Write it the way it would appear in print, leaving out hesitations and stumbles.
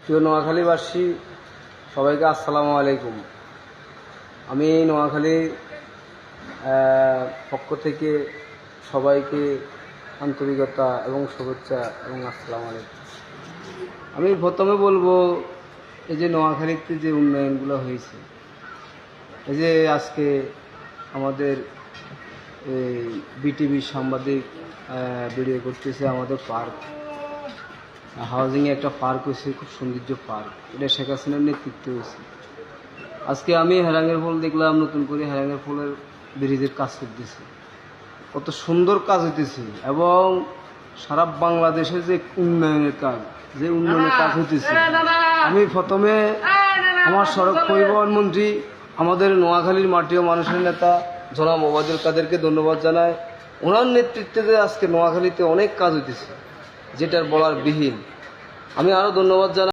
প্রিয় নোয়াখালীবাসী, সবাইকে আসসালামু আলাইকুম। আমি নোয়াখালী পক্ষ থেকে সবাইকে আন্তরিকতা এবং শুভেচ্ছা এবং আসসালামু আলাইকুম। আমি প্রথমে বলবো, এই যে নোয়াখালীতে যে উন্নয়নগুলো হয়েছে, এই যে আজকে আমাদের এই বিটিভি সাংবাদিক ভিডিও করতেছে, আমাদের পার্ক হাউজিংয়ে একটা পার্ক হয়েছে, খুব সৌন্দর্য পার্ক, এটা শেখ হাসিনার নেতৃত্বে হয়েছে। আজকে আমি হেরাঙ্গের ফুল দেখলাম, নতুন করে হেরাঙ্গের ফুলের ব্রিজের কাজ করতেছে, কত সুন্দর কাজ হইতেছে। এবং সারা বাংলাদেশে যে উন্নয়নের কাজ হইতেছে, আমি প্রথমে আমার সড়ক পরিবহন মন্ত্রী, আমাদের নোয়াখালীর মাটি ও মানুষের নেতা জনাব ওবায়দুল কাদেরকে ধন্যবাদ জানাই। ওনার নেতৃত্বে যে আজকে নোয়াখালীতে অনেক কাজ হইতেছে, যেটার বলার বিহীন। আমি আরও ধন্যবাদ জানাই